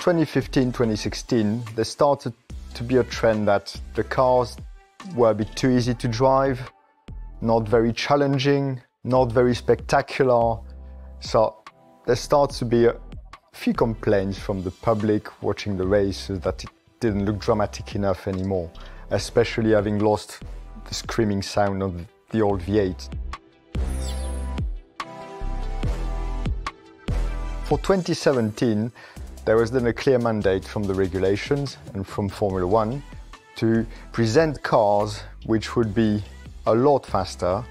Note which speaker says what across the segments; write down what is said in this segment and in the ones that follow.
Speaker 1: 2015, 2016, there started to be a trend that the cars were a bit too easy to drive, not very challenging, not very spectacular. So there starts to be a few complaints from the public watching the races that it didn't look dramatic enough anymore, especially having lost the screaming sound of the old V8. For 2017, there was then a clear mandate from the regulations and from Formula One to present cars which would be a lot faster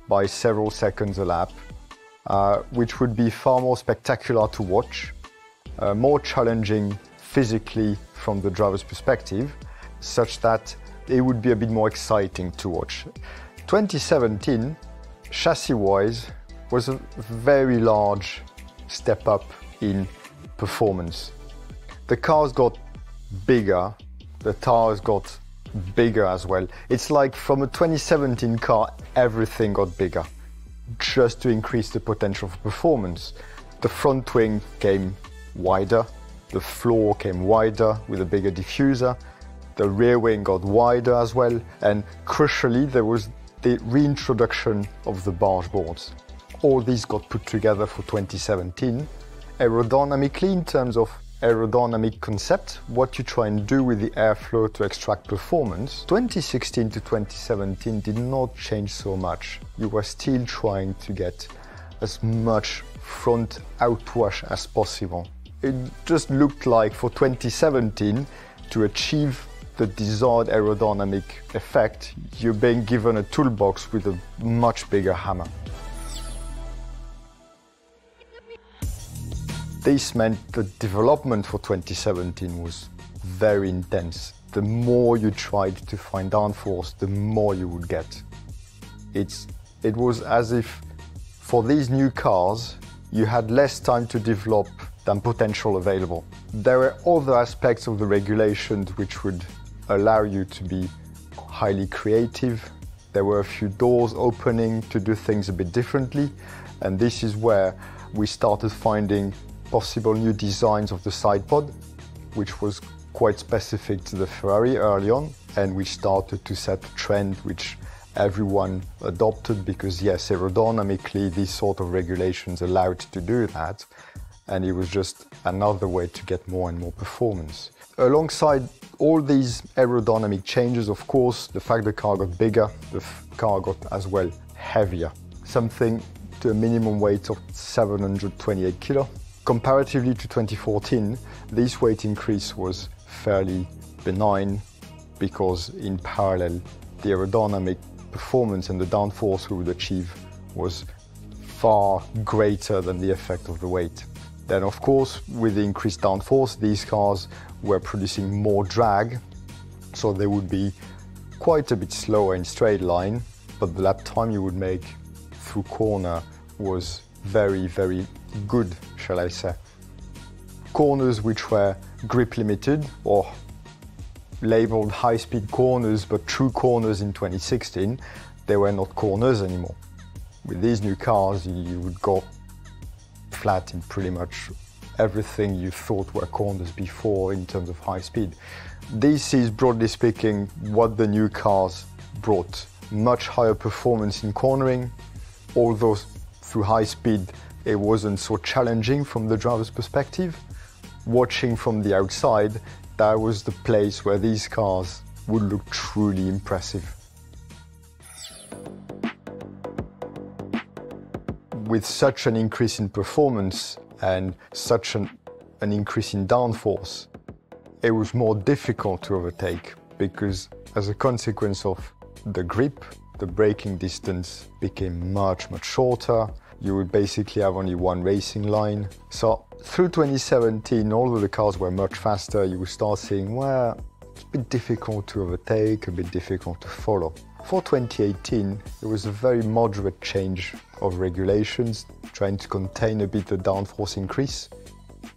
Speaker 1: by several seconds a lap, which would be far more spectacular to watch, more challenging physically from the driver's perspective, such that it would be a bit more exciting to watch. 2017, chassis-wise, was a very large step up in performance. The cars got bigger, the tires got bigger as well. It's like from a 2017 car, everything got bigger, just to increase the potential for performance. The front wing came wider, the floor came wider with a bigger diffuser, the rear wing got wider as well, and crucially there was the reintroduction of the barge boards. All these got put together for 2017. Aerodynamically, in terms of aerodynamic concept, what you try and do with the airflow to extract performance, 2016 to 2017 did not change so much. You were still trying to get as much front outwash as possible. It just looked like for 2017, to achieve the desired aerodynamic effect, you're being given a toolbox with a much bigger hammer. This meant the development for 2017 was very intense. The more you tried to find downforce, the more you would get. It was as if for these new cars, you had less time to develop than potential available. There were other aspects of the regulations which would allow you to be highly creative. There were a few doors opening to do things a bit differently, and this is where we started finding possible new designs of the side pod, which was quite specific to the Ferrari early on, and which started to set a trend which everyone adopted because, yes, aerodynamically, these sort of regulations allowed to do that, and it was just another way to get more and more performance. Alongside all these aerodynamic changes, of course, the fact the car got bigger, the car got as well heavier, something to a minimum weight of 728 kilo. Comparatively to 2014, this weight increase was fairly benign because in parallel, the aerodynamic performance and the downforce we would achieve was far greater than the effect of the weight. Then of course, with the increased downforce, these cars were producing more drag, so they would be quite a bit slower in straight line, but the lap time you would make through corner was very, very good, shall I say. Corners which were grip limited or labeled high-speed corners but true corners in 2016, they were not corners anymore. With these new cars, you would go flat in pretty much everything you thought were corners before in terms of high speed. This is, broadly speaking, what the new cars brought. Much higher performance in cornering, although through high speed it wasn't so challenging from the driver's perspective. Watching from the outside, that was the place where these cars would look truly impressive. With such an increase in performance and such an increase in downforce, it was more difficult to overtake because as a consequence of the grip, the braking distance became much, much shorter. You would basically have only one racing line. So through 2017, although the cars were much faster, you would start seeing, well, it's a bit difficult to overtake, a bit difficult to follow. For 2018, there was a very moderate change of regulations, trying to contain a bit the downforce increase.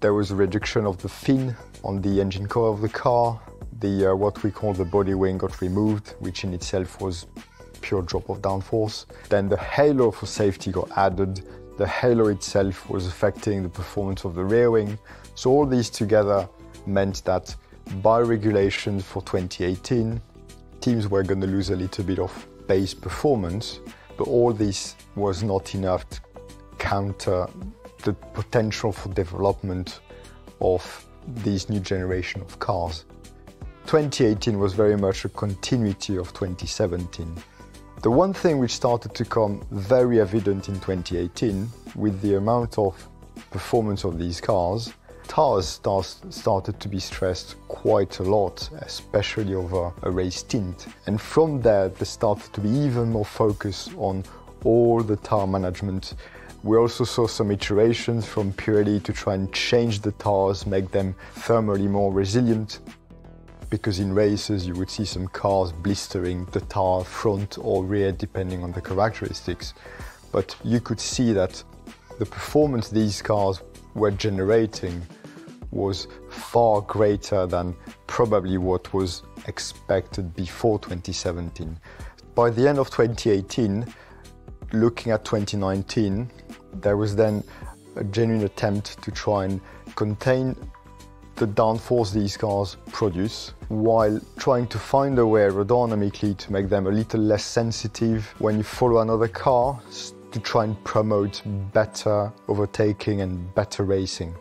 Speaker 1: There was a reduction of the fin on the engine core of the car. What we call the body wing got removed, which in itself was pure drop of downforce. Then the halo for safety got added. The halo itself was affecting the performance of the rear wing. So all these together meant that by regulation for 2018, teams were going to lose a little bit of base performance, but all this was not enough to counter the potential for development of this new generation of cars. 2018 was very much a continuity of 2017. The one thing which started to come very evident in 2018 with the amount of performance of these cars, tires started to be stressed quite a lot, especially over a race tint. And from there, there started to be even more focus on all the tire management. We also saw some iterations from Pirelli to try and change the tires, make them thermally more resilient. Because in races you would see some cars blistering the tire front or rear depending on the characteristics. But you could see that the performance these cars were generating was far greater than probably what was expected before 2017. By the end of 2018, looking at 2019, there was then a genuine attempt to try and contain the downforce these cars produce, while trying to find a way aerodynamically to make them a little less sensitive when you follow another car, to try and promote better overtaking and better racing.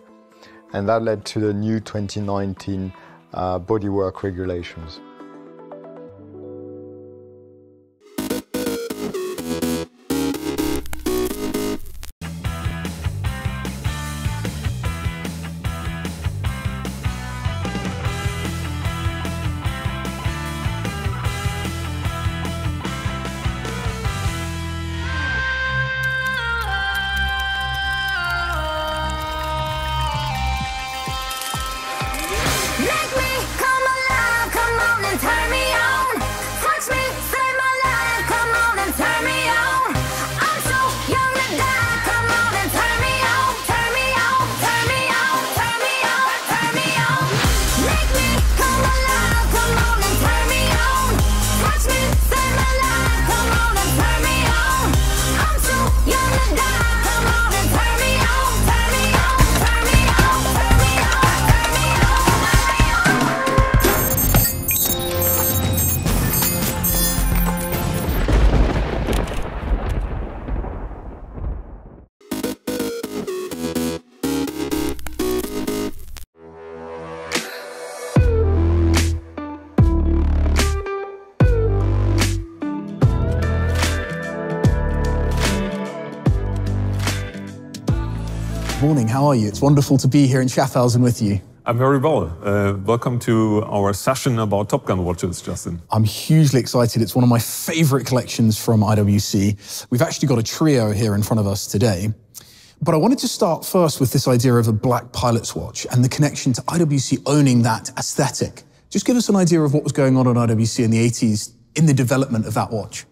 Speaker 1: And that led to the new 2019 bodywork regulations.
Speaker 2: Morning, how are you? It's wonderful to be here in Schaffhausen with you.
Speaker 3: I'm very well. Welcome to our session about Top Gun watches, Justin.
Speaker 2: I'm hugely excited. It's one of my favorite collections from IWC. We've actually got a trio here in front of us today. But I wanted to start first with this idea of a black pilot's watch and the connection to IWC owning that aesthetic. Just give us an idea of what was going on at IWC in the 80s in the development of that watch.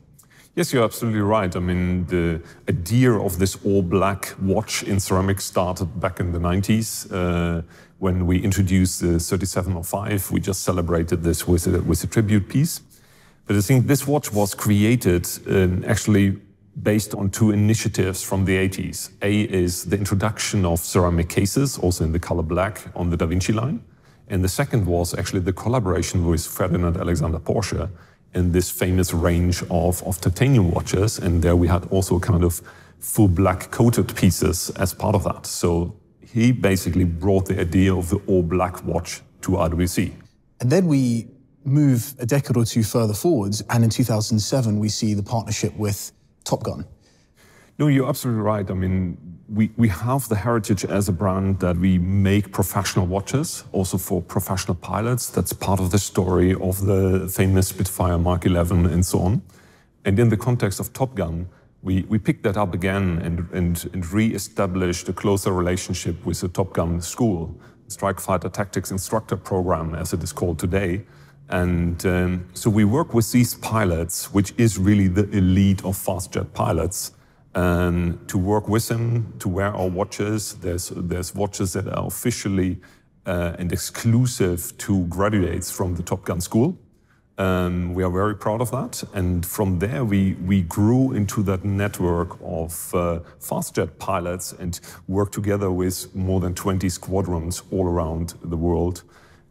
Speaker 3: Yes, you're absolutely right. I mean, the idea of this all-black watch in ceramic started back in the 90s when we introduced the 3705. We just celebrated this with a tribute piece. But I think this watch was created actually based on two initiatives from the 80s. A is the introduction of ceramic cases, also in the color black, on the Da Vinci line. And the second was actually the collaboration with Ferdinand Alexander Porsche in this famous range of titanium watches. And there we had also kind of full black coated pieces as part of that. So he basically brought the idea of the all-black watch to IWC.
Speaker 2: And then we move a decade or two further forwards, and in 2007 we see the partnership with Top Gun.
Speaker 3: No, you're absolutely right. I mean, we have the heritage as a brand that we make professional watches, also for professional pilots. That's part of the story of the famous Spitfire Mark 11 and so on. And in the context of Top Gun, we picked that up again and re-established a closer relationship with the Top Gun school, Strike Fighter Tactics Instructor Program, as it is called today. And so we work with these pilots, which is really the elite of fast jet pilots, to work with them, to wear our watches. There's watches that are officially and exclusive to graduates from the Top Gun school. We are very proud of that. And from there, we grew into that network of fast jet pilots and worked together with more than 20 squadrons all around the world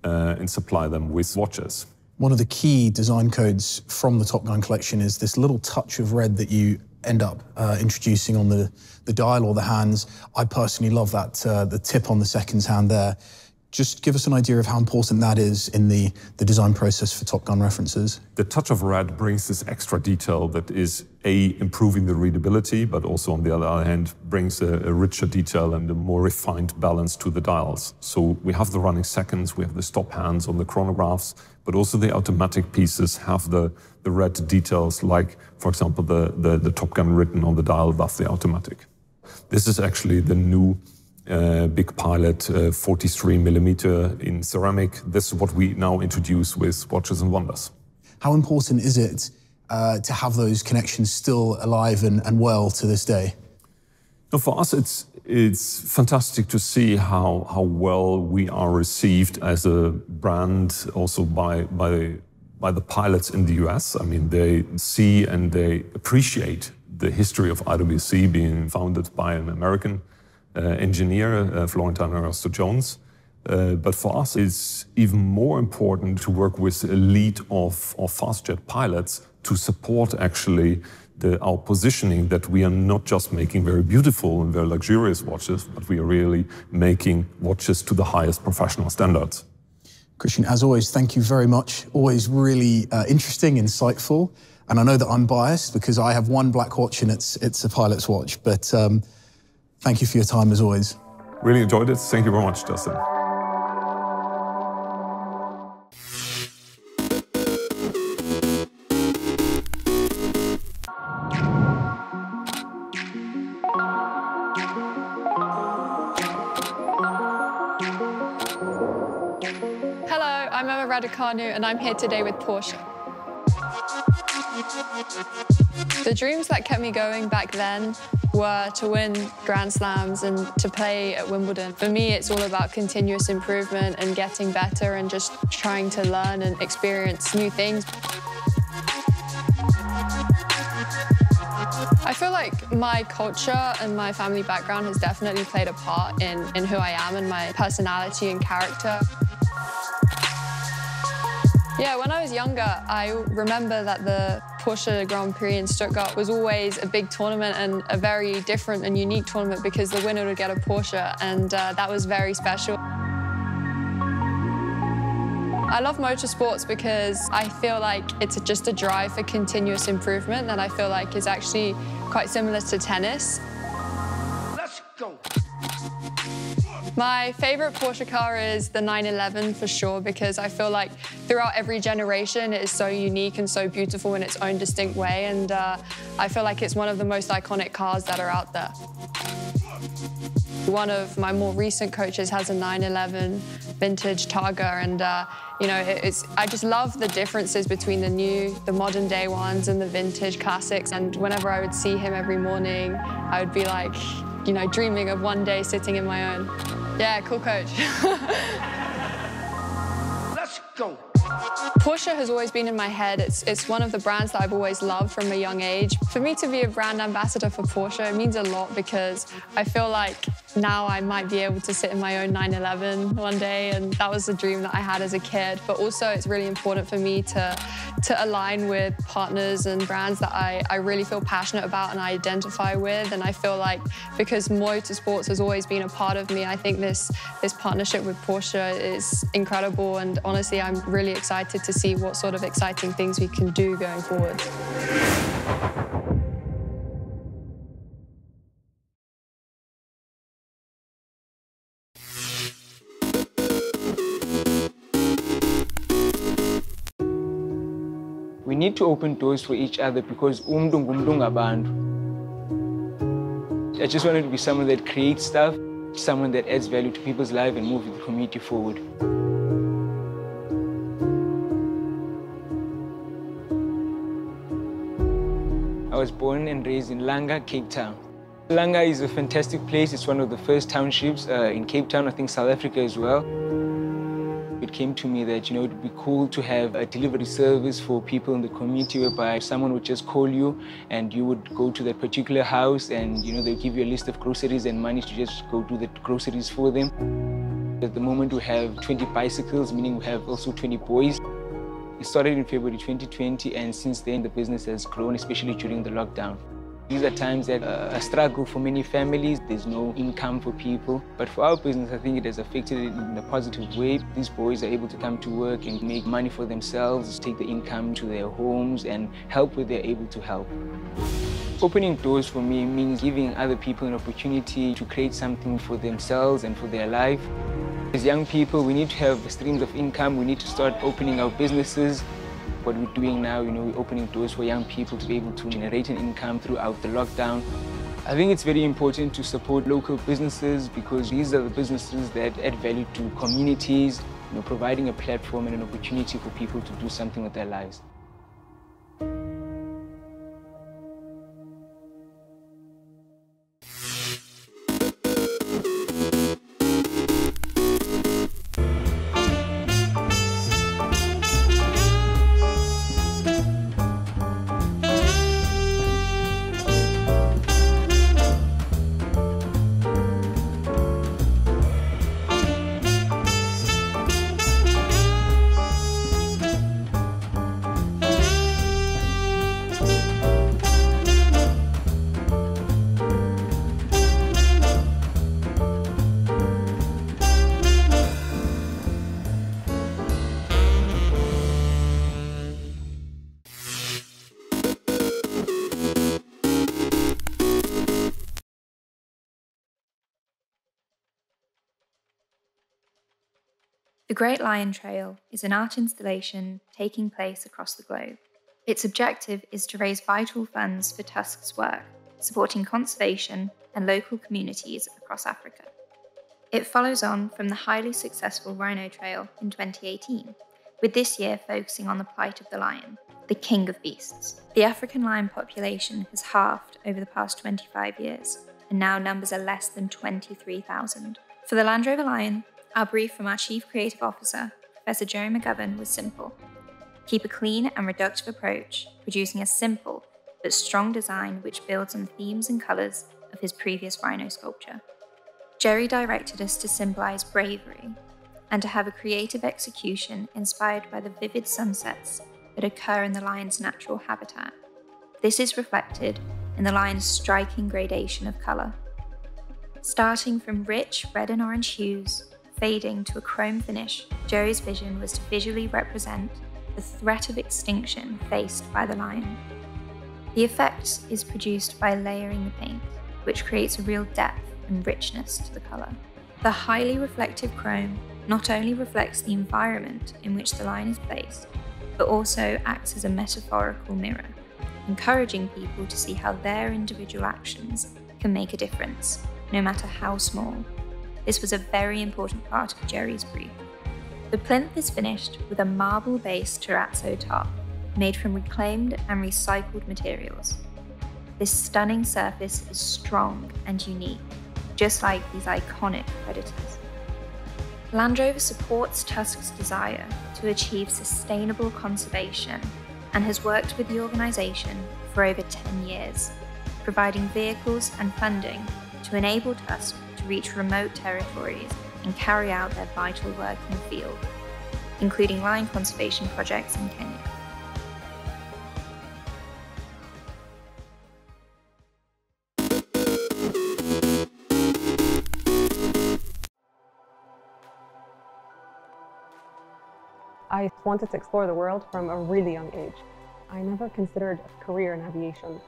Speaker 3: and supply them with watches.
Speaker 2: One of the key design codes from the Top Gun collection is this little touch of red that you end up introducing on the dial or the hands. I personally love that, the tip on the seconds hand there. Just give us an idea of how important that is in the design process for Top Gun references.
Speaker 3: The touch of red brings this extra detail that is, improving the readability, but also on the other hand, brings a richer detail and a more refined balance to the dials. So we have the running seconds, we have the stop hands on the chronographs, but also the automatic pieces have the red details, like, for example, the Top Gun written on the dial above the automatic. This is actually the new Big Pilot 43mm in ceramic. This is what we now introduce with Watches and Wonders.
Speaker 2: How important is it to have those connections still alive and well to this day?
Speaker 3: No, for us, it's fantastic to see how well we are received as a brand, also by the pilots in the US. I mean, they see and they appreciate the history of IWC being founded by an American engineer, Florentine Jones. But for us, it's even more important to work with a lead of fast jet pilots to support actually our positioning, that we are not just making very beautiful and very luxurious watches, but we are really making watches to the highest professional standards.
Speaker 2: Christian, as always, thank you very much. Always really interesting, insightful. And I know that I'm biased because I have one black watch and it's a pilot's watch. But thank you for your time, as always.
Speaker 3: Really enjoyed it. Thank you very much, Justin.
Speaker 4: Hello, I'm Emma Raducanu and I'm here today with Porsche. The dreams that kept me going back then were to win Grand Slams and to play at Wimbledon. For me, it's all about continuous improvement and getting better and just trying to learn and experience new things. I feel like my culture and my family background has definitely played a part in who I am and my personality and character. Yeah, when I was younger, I remember that the Porsche Grand Prix in Stuttgart was always a big tournament and a very different and unique tournament because the winner would get a Porsche, and that was very special. I love motorsports because I feel like it's just a drive for continuous improvement that I feel like is actually quite similar to tennis.
Speaker 5: Let's go.
Speaker 4: My favorite Porsche car is the 911 for sure, because I feel like throughout every generation it is so unique and so beautiful in its own distinct way, and I feel like it's one of the most iconic cars that are out there. One of my more recent coaches has a 911 vintage Targa, and you know, I just love the differences between the modern day ones and the vintage classics. And whenever I would see him every morning, I would be like, you know, dreaming of one day sitting in my own. Yeah, cool coach.
Speaker 5: Let's go.
Speaker 4: Porsche has always been in my head. It's one of the brands that I've always loved from a young age. For me to be a brand ambassador for Porsche, it means a lot because I feel like now I might be able to sit in my own 911 one day, and that was a dream that I had as a kid. But also it's really important for me to align with partners and brands that I really feel passionate about and I identify with. And I feel like because motorsports has always been a part of me, I think this partnership with Porsche is incredible, and honestly I'm really excited to see what sort of exciting things we can do going forward.
Speaker 6: We need to open doors for each other because umntu ngumntu ngabantu. I just wanted to be someone that creates stuff, someone that adds value to people's lives and move the community forward. I was born and raised in Langa, Cape Town. Langa is a fantastic place. It's one of the first townships in Cape Town, I think South Africa as well. it came to me that, it would be cool to have a delivery service for people in the community whereby someone would just call you and you would go to that particular house and, they'll give you a list of groceries and money to just go do the groceries for them. At the moment, we have 20 bicycles, meaning we have also 20 boys. It started in February 2020, and since then, the business has grown, especially during the lockdown. These are times that a struggle for many families. There's no income for people. But for our business, I think it has affected it in a positive way. These boys are able to come to work and make money for themselves, take the income to their homes and help where they're able to help. Opening doors for me means giving other people an opportunity to create something for themselves and for their life. As young people, we need to have streams of income. We need to start opening our businesses. What we're doing now, we're opening doors for young people to be able to generate an income throughout the lockdown. I think it's very important to support local businesses because these are the businesses that add value to communities, providing a platform and an opportunity for people to do something with their lives.
Speaker 7: The Great Lion Trail is an art installation taking place across the globe. Its objective is to raise vital funds for Tusk's work, supporting conservation and local communities across Africa. It follows on from the highly successful Rhino Trail in 2018, with this year focusing on the plight of the lion, the king of beasts. The African lion population has halved over the past 25 years and now numbers are less than 23,000. For the Land Rover Lion, our brief from our Chief Creative Officer, Professor Jerry McGovern, was simple. Keep a clean and reductive approach, producing a simple but strong design which builds on the themes and colours of his previous rhino sculpture. Jerry directed us to symbolise bravery and to have a creative execution inspired by the vivid sunsets that occur in the lion's natural habitat. This is reflected in the lion's striking gradation of colour. Starting from rich red and orange hues, fading to a chrome finish, Jerry's vision was to visually represent the threat of extinction faced by the lion. The effect is produced by layering the paint, which creates a real depth and richness to the colour. The highly reflective chrome not only reflects the environment in which the lion is placed, but also acts as a metaphorical mirror, encouraging people to see how their individual actions can make a difference, no matter how small. This was a very important part of Jerry's brief. The plinth is finished with a marble-based terrazzo top, made from reclaimed and recycled materials. This stunning surface is strong and unique, just like these iconic predators. Land Rover supports Tusk's desire to achieve sustainable conservation and has worked with the organisation for over 10 years, providing vehicles and funding to enable Tusk to reach remote territories and carry out their vital work in the field, including lion conservation projects in Kenya.
Speaker 8: I wanted to explore the world from a really young age. I never considered a career in aviation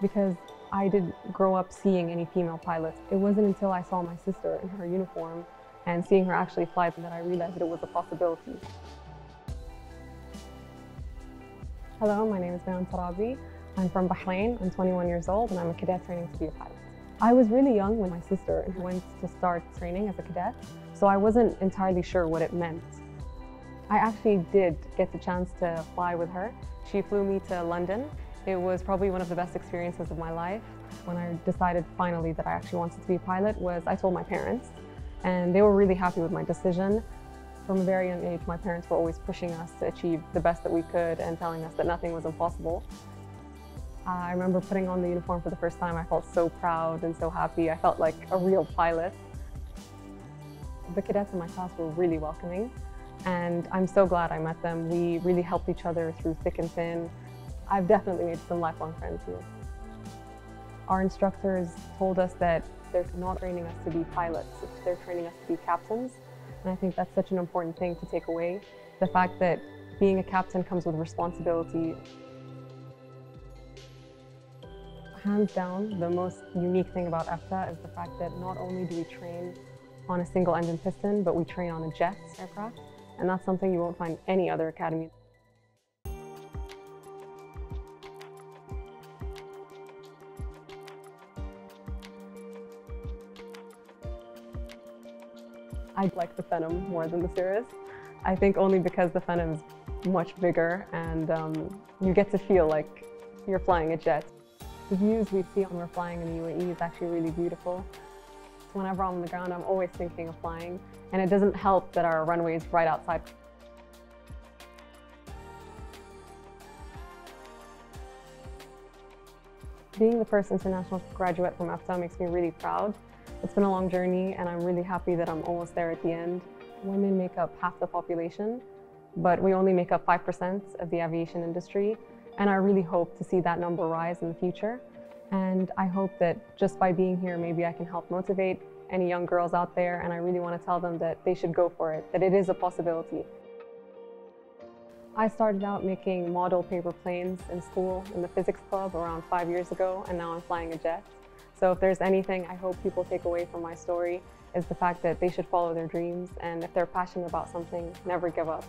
Speaker 8: because I didn't grow up seeing any female pilots. It wasn't until I saw my sister in her uniform and seeing her actually fly that I realized that it was a possibility. Hello, my name is Bayan Tarabi. I'm from Bahrain. I'm 21 years old and I'm a cadet training to be a pilot. I was really young when my sister went to start training as a cadet, so I wasn't entirely sure what it meant. I actually did get the chance to fly with her. She flew me to London. It was probably one of the best experiences of my life. When I decided finally that I actually wanted to be a pilot I told my parents, and they were really happy with my decision. From a very young age, my parents were always pushing us to achieve the best that we could and telling us that nothing was impossible. I remember putting on the uniform for the first time. I felt so proud and so happy. I felt like a real pilot. The cadets in my class were really welcoming, and I'm so glad I met them. We really helped each other through thick and thin. I've definitely made some lifelong friends here. Our instructors told us that they're not training us to be pilots, they're training us to be captains. And I think that's such an important thing to take away. The fact that being a captain comes with responsibility. Hands down, the most unique thing about EFTA is the fact that not only do we train on a single engine piston, but we train on a jet aircraft. And that's something you won't find any other academy. I like the Phenom more than the Cirrus. I think only because the Phenom is much bigger and you get to feel like you're flying a jet. The views we see when we're flying in the UAE is actually really beautiful. Whenever I'm on the ground, I'm always thinking of flying, and it doesn't help that our runway is right outside. Being the first international graduate from EFTA makes me really proud. It's been a long journey, and I'm really happy that I'm almost there at the end. Women make up half the population, but we only make up 5% of the aviation industry, and I really hope to see that number rise in the future. And I hope that just by being here, maybe I can help motivate any young girls out there, and I really want to tell them that they should go for it, that it is a possibility. I started out making model paper planes in school in the physics club around 5 years ago, and now I'm flying a jet. So if there's anything I hope people take away from my story is the fact that they should follow their dreams, and if they're passionate about something, never give up.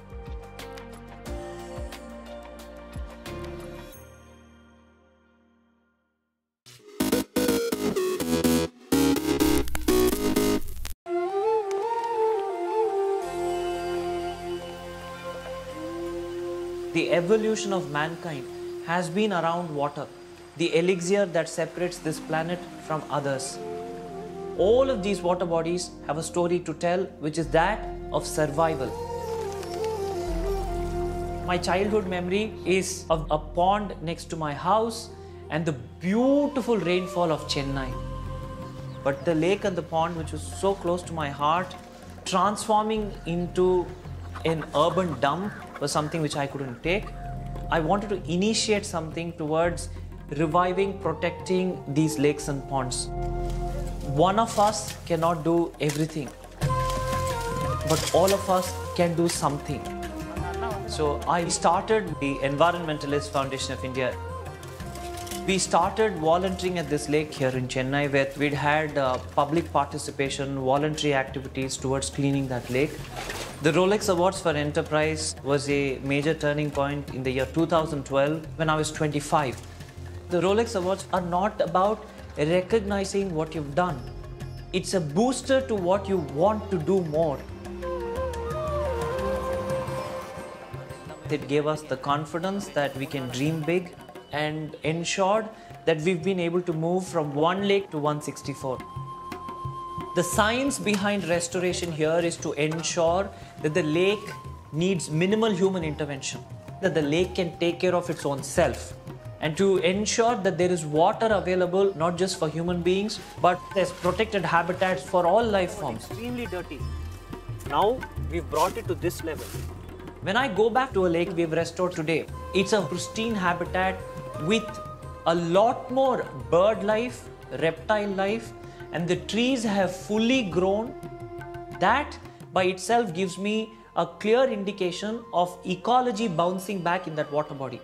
Speaker 9: The evolution of mankind has been around water, the elixir that separates this planet from others. All of these water bodies have a story to tell, which is that of survival. My childhood memory is of a pond next to my house and the beautiful rainfall of Chennai. But the lake and the pond, which was so close to my heart, transforming into an urban dump was something which I couldn't take. I wanted to initiate something towards reviving, protecting these lakes and ponds. One of us cannot do everything, but all of us can do something. So I started the Environmentalist Foundation of India. We started volunteering at this lake here in Chennai, where we'd had public participation, voluntary activities towards cleaning that lake. The Rolex Awards for Enterprise was a major turning point in the year 2012 when I was 25. The Rolex Awards are not about recognizing what you've done. It's a booster to what you want to do more. It gave us the confidence that we can dream big and ensured that we've been able to move from one lake to 164. The science behind restoration here is to ensure that the lake needs minimal human intervention, that the lake can take care of its own self, and to ensure that there is water available not just for human beings, but there's protected habitats for all life forms.
Speaker 10: Extremely dirty. Now we've brought it to this level.
Speaker 9: When I go back to a lake we've restored today, it's a pristine habitat with a lot more bird life, reptile life, and the trees have fully grown. That by itself gives me a clear indication of ecology bouncing back in that water body.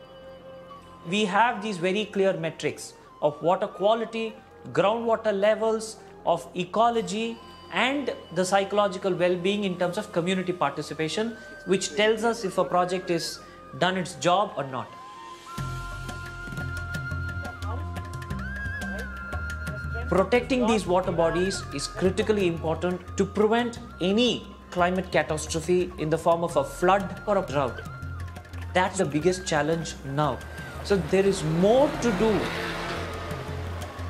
Speaker 9: We have these very clear metrics of water quality, groundwater levels, of ecology, and the psychological well-being in terms of community participation, which tells us if a project is done its job or not. Protecting these water bodies is critically important to prevent any climate catastrophe in the form of a flood or a drought. That's the biggest challenge now. So there is more to do.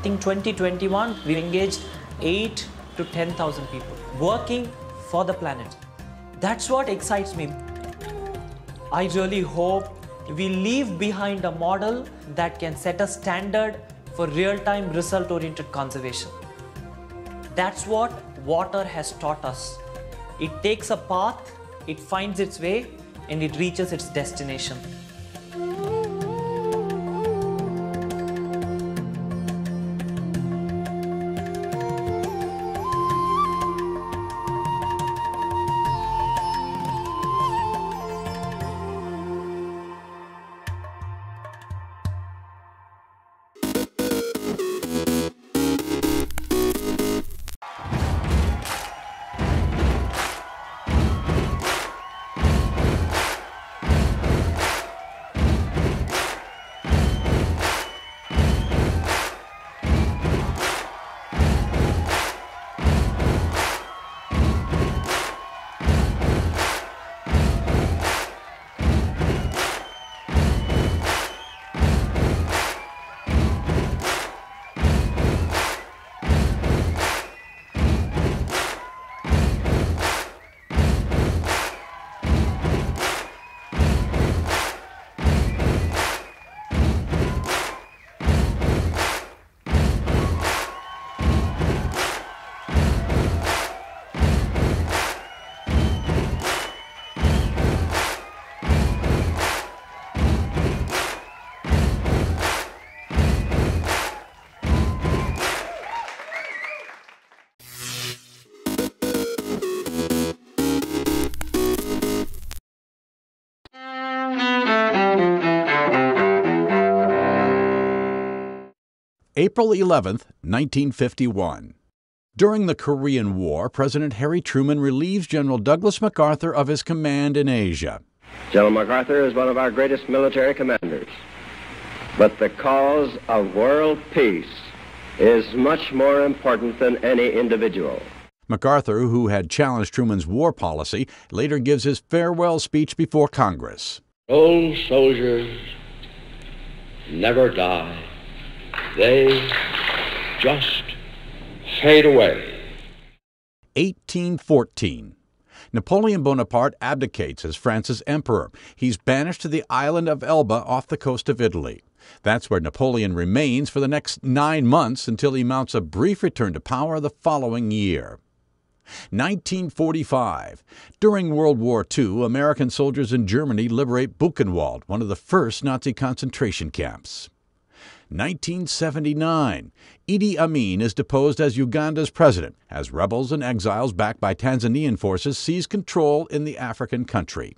Speaker 9: In 2021, we engaged 8,000 to 10,000 people working for the planet. That's what excites me. I really hope we leave behind a model that can set a standard for real-time result-oriented conservation. That's what water has taught us. It takes a path, it finds its way, and it reaches its destination.
Speaker 11: April 11, 1951. During the Korean War, President Harry Truman relieves General Douglas MacArthur of his command in Asia.
Speaker 12: General MacArthur is one of our greatest military commanders. But the cause of world peace is much more important than any individual.
Speaker 11: MacArthur, who had challenged Truman's war policy, later gives his farewell speech before Congress.
Speaker 13: Old soldiers never die. They just fade away.
Speaker 11: 1814. Napoleon Bonaparte abdicates as France's emperor. He's banished to the island of Elba off the coast of Italy. That's where Napoleon remains for the next 9 months until he mounts a brief return to power the following year. 1945. During World War II, American soldiers in Germany liberate Buchenwald, one of the first Nazi concentration camps. 1979. Idi Amin is deposed as Uganda's president, as rebels and exiles backed by Tanzanian forces seize control in the African country.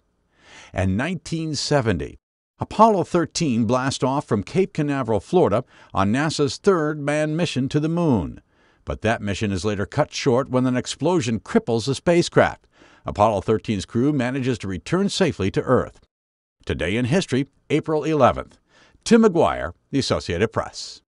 Speaker 11: And 1970. Apollo 13 blasts off from Cape Canaveral, Florida, on NASA's third manned mission to the moon. But that mission is later cut short when an explosion cripples the spacecraft. Apollo 13's crew manages to return safely to Earth. Today in history, April 11th. Tim McGuire, The Associated Press.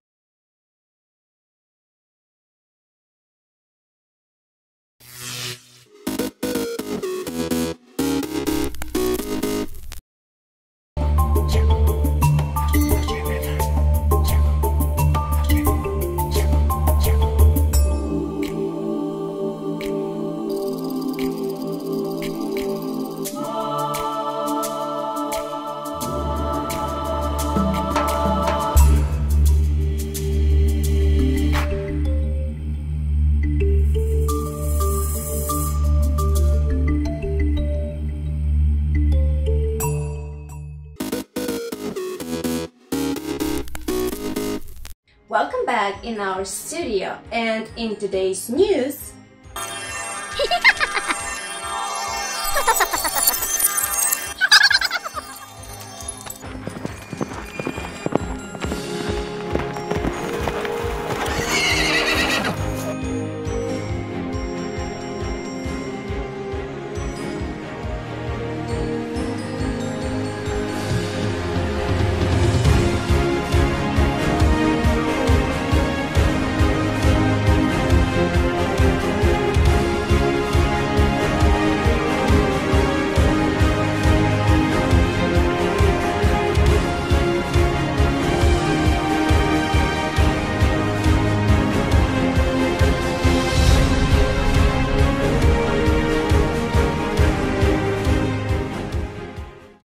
Speaker 14: Welcome back in our studio, and in today's news,